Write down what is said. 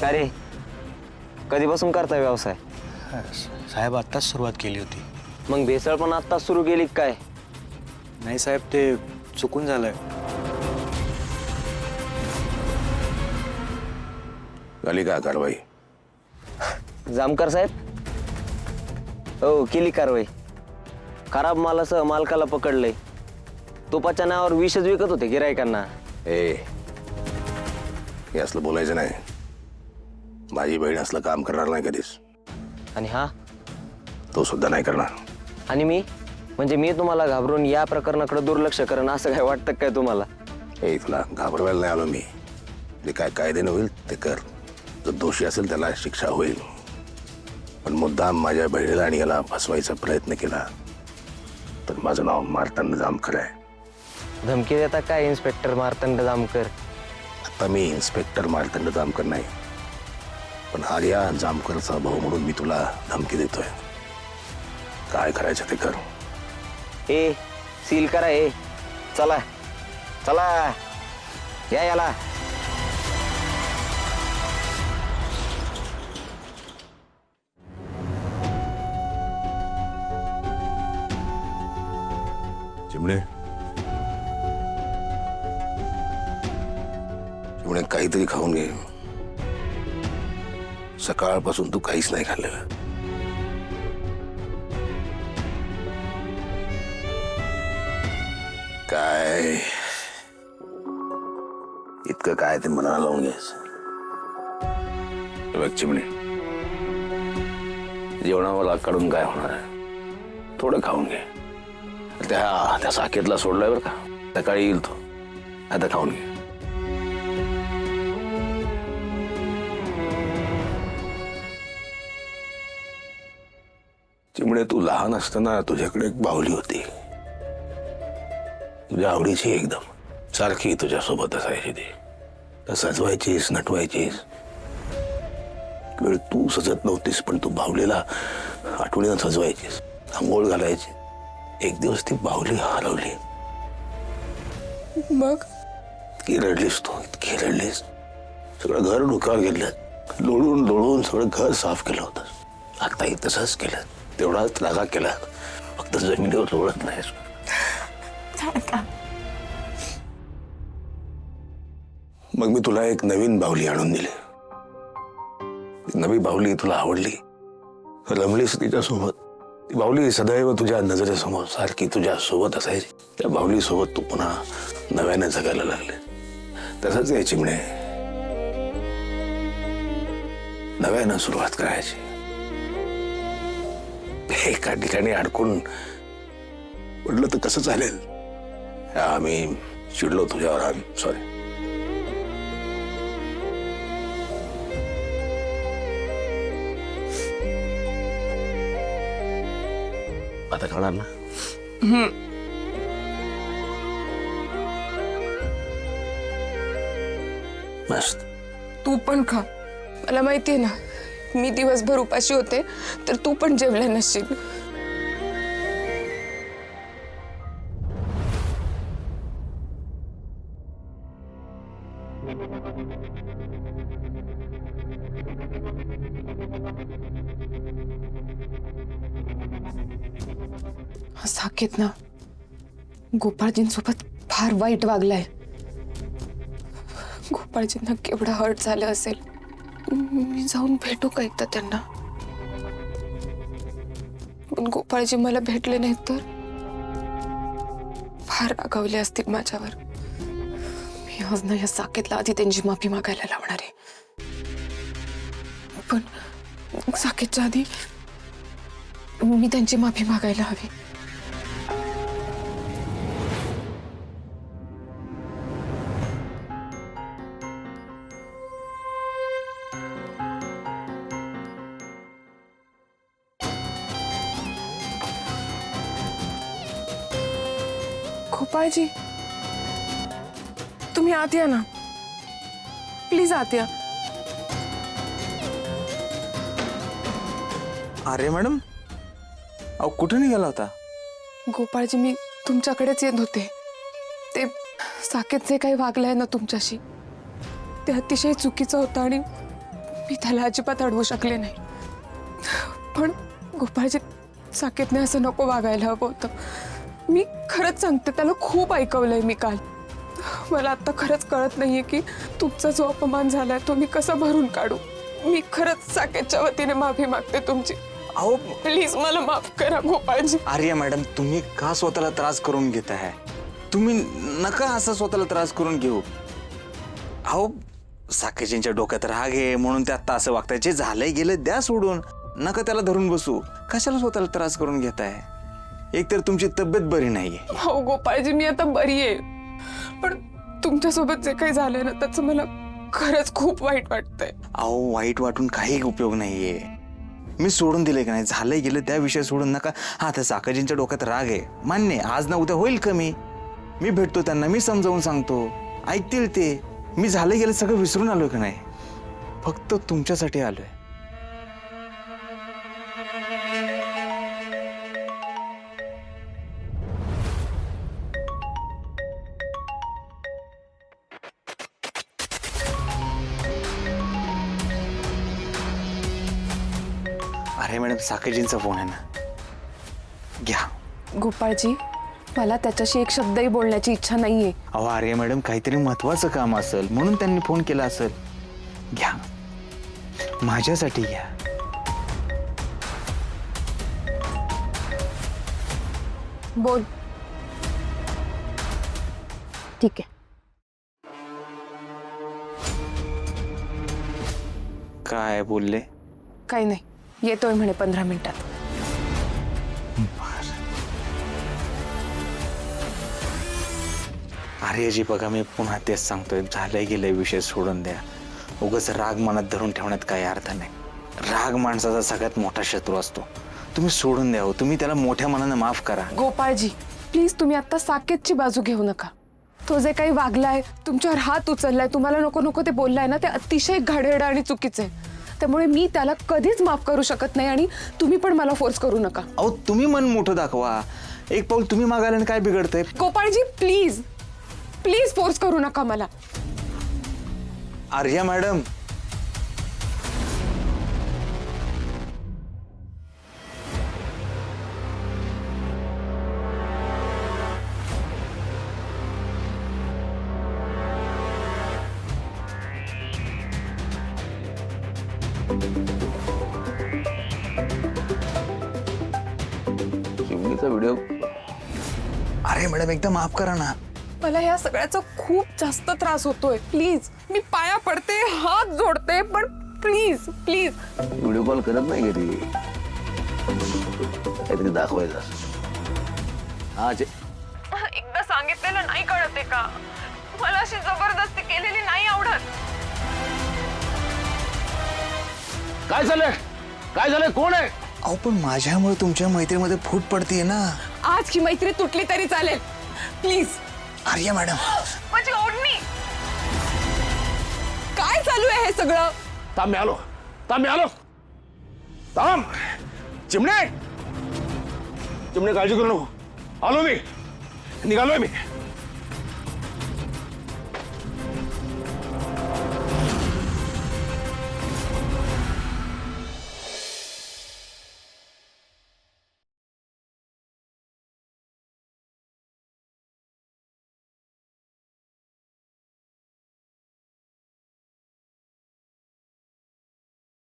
का रे, कधीपासून करताय व्यवसाय? साहेब आत्ताच सुरुवात केली होती. मग भेसळ पण आत्ताच सुरू केली काय? नाही साहेब, ते चुकून झालंय. झाली का कारवाई? जामकर साहेब, हो केली कारवाई. खराब मालासह मालकाला पकडलंय. तुपाच्या नावावर विषच विकत होते गिरायकांना. हे असलं बोलायचं नाही. माझी बहीण असलं काम करणार नाही कधीच. आणि हा तो सुद्धा नाही करणार. आणि मी म्हणजे मी तुम्हाला घाबरून या प्रकरणाकडे दुर्लक्ष करणं असं काय वाटतं काय तुम्हाला? हे तुला घाबरवायला नाही आलो मी. जे काय कायद्याने होईल ते कर. जो दोषी असेल त्याला शिक्षा होईल. पण मुद्दाम माझ्या बहिणीला आणि याला फसवायचा प्रयत्न केला तर माझं नाव मार्तंड जामकर आहे. धमकी देता काय इन्स्पेक्टर मार्तंड जामकर? आता मी इन्स्पेक्टर मार्तंड जामकर नाही, पण आर्या जामकरचा भाऊ म्हणून मी तुला धमकी देतोय. काय करायचं ते कर. ए सील करा. ए चला चला, या याला. चिमणे चिमणे काहीतरी खाऊन घे. सकाळपासून तू काहीच नाही खाल्लेलं. काय इतकं काय ते मनाला लावून घ्यायचं. बघ चिमणे, जेवणाला काढून काय होणार आहे. थोडं खाऊन घे. त्या साकेतला सोडलाय बरं का, सकाळी येईल तो. आता खाऊन घे. चिमणे, तू लहान असताना तुझ्याकडे एक बाहुली होती. तुझ्या आवडीची, एकदम सारखी तुझ्या सोबत असायची. ती सजवायचीस, नटवायचीस. वेळ तू सजत नव्हतीस, पण तू बाहुलीला आठवणीनं सजवायचीस, आंघोळ घालायची. एक दिवस ती बाहुली हरवली. मग इतकी रडलीस तू, इतकी रडलीस. सगळं घर डोक्यावर घेतलं. लोळून लोळून सगळं घर साफ केलं होतं. आताही तसंच केलं. तेवढाच रागा केला, फक्त जमिनीवर लोळत नाहीस. मग मी तुला एक नवीन बाहुली आणून दिली. नवी बाहुली तुला आवडली, रमलीस तिच्यासोबत. ती बाहुली सदैव तुझ्या नजरेसमोर सारखी तुझ्या सोबत असायची. त्या बाहुली सोबत तू पुन्हा नव्याने जगायला लागले. तसंच आहे चिमणे, नव्यानं सुरुवात करायची. एका ठिकाणी अडकून पडलं तर कसं चालेल. आम्ही चिडलो तुझ्यावर. सॉरी. आता खाणार ना? मस्त. तू पण खा. मला माहितीये ना, मी दिवसभर उपाशी होते तर तू पण जेवला नसशील. साकेत ना गोपाळजींसोबत फार वाईट वागलाय. गोपाळजींना केवढं हर्ट झालं असेल. मी जाऊन भेटू का एकदा त्यांना? पण गोपाळजी मला भेटले नाहीत तर फार रागावले असतील माझ्यावर. मी आज ना या साकेतला आधी त्यांची माफी मागायला लावणार आहे. पण साकेतच्या आधी मी त्यांची माफी मागायला हवी. गोपाळजी, तुम्ही आत या ना, प्लीज आत या. अरे मॅडम, अहो कुठे निघाला होता? गोपाळजी, मी तुमच्याकडेच येत होते. ते साकेत जे काही वागलंय ना तुमच्याशी, ते अतिशय चुकीचं होतं आणि मी त्याला अजिबात अडवू शकले नाही. पण गोपाळजी, साकेतने असं नको वागायला हवं होतं. मी खरंच सांगते, त्याला खूप ऐकवलंय मी काल. मला आता खरंच कळत नाहीये की तुमचा जो अपमान झालाय तो मी कसा भरून काढू. मी खरंच साकेतच्या वतीने माफी मागते तुमची. अहो प्लीज मला माफ करा गोपाळजी. आर्या मॅडम, तुम्ही का स्वतःला त्रास करून घेत आहे? तुम्ही नका असं स्वतःला त्रास करून घेऊ. अहो साकेजींच्या डोक्यात राग आहे म्हणून ते आता असं वागताय. जे झालंय गेलं द्या सोडून, नका त्याला धरून बसू. कशाला स्वतःला त्रास करून घेताय? एकतर तुमची तब्येत बरी नाहीये. हो गोपाळजी, मी आता बरी आहे. पण तुमच्यासोबत जे काही झालंय ना, त्याचं मला खरंच खूप वाईट वाटतंय. अहो वाईट वाटून काही उपयोग नाहीये. मी सोडून दिले की नाही, झालंय गेलं त्या विषय सोडून नका. हा, त्या साकेजींच्या डोक्यात राग आहे मान्य, आज ना उद्या होईल कमी. मी भेटतो त्यांना, मी समजावून सांगतो, ऐकतील ते. मी झालं गेलं सगळं विसरून आलोय की नाही, फक्त तुमच्यासाठी आलोय. अरे मॅडम, साकेजींचा फोन आहे ना, घ्या. गोपाळजी, मला त्याच्याशी एक शब्दही बोलण्याची इच्छा नाहीये. अहो अरे मॅडम, काहीतरी महत्वाचं काम असेल म्हणून त्यांनी फोन केला असेल. घ्या, माझ्यासाठी घ्या. बोल. ठीक आहे. काय बोलले? काही नाही, येतोय म्हणे 15 मिनिटात. आर्याजी बघा, मी पुन्हा तेच सांगतोय, झालंय गेलंय विषय सोडून द्या. उगाच राग मनात धरून ठेवण्यात काही अर्थ नाही. राग माणसाचा सगळ्यात मोठा शत्रू असतो. तुम्ही सोडून द्या. तुम्ही त्याला मोठ्या मनानं माफ करा. गोपाळजी, प्लीज तुम्ही आता साकेतची बाजू घेऊ नका. तो जे काही वागलाय, तुमच्यावर हात उचललाय, तुम्हाला नको नको ते बोललाय ना, ते अतिशय घाणेरडं आणि चुकीचं आहे. त्यामुळे मी त्याला कधीच माफ करू शकत नाही आणि तुम्ही पण मला फोर्स करू नका. अहो तुम्ही मन मोठं दाखवा. एक पाऊल तुम्ही मागायला काय बिघडतंय? गोपाळजी, प्लीज प्लीज फोर्स करू नका मला. आर्या मॅडम, चिमणीचा व्हिडिओ. अरे मॅडम, एकदा माफ करा ना. मला या सगळ्याचा खूप जास्त त्रास होतोय. प्लीज, मी पाया पडते, हात जोडते, पण प्लीज प्लीज. व्हिडिओ कॉल करत नाही घरी, काहीतरी दाखवायचं. हा, एकदा सांगितलेलं नाही कळते का? मला अशी जबरदस्ती केलेली नाही आवडत. काय झालंय? काय झालंय? कोण आहे? अहो पण माझ्यामुळे तुमच्या मैत्रीमध्ये फूट पडतीये ना. आज ही मैत्री तुटली तरी चालेल, प्लीज. आर्या मॅडम, माझी ओढणी. काय चालू आहे हे सगळं? थांब, मी आलो. थांब, मी आलो. थांब. चिमणे, चिमणे, काळजी करू नको. आलो मी, निघालोय मी.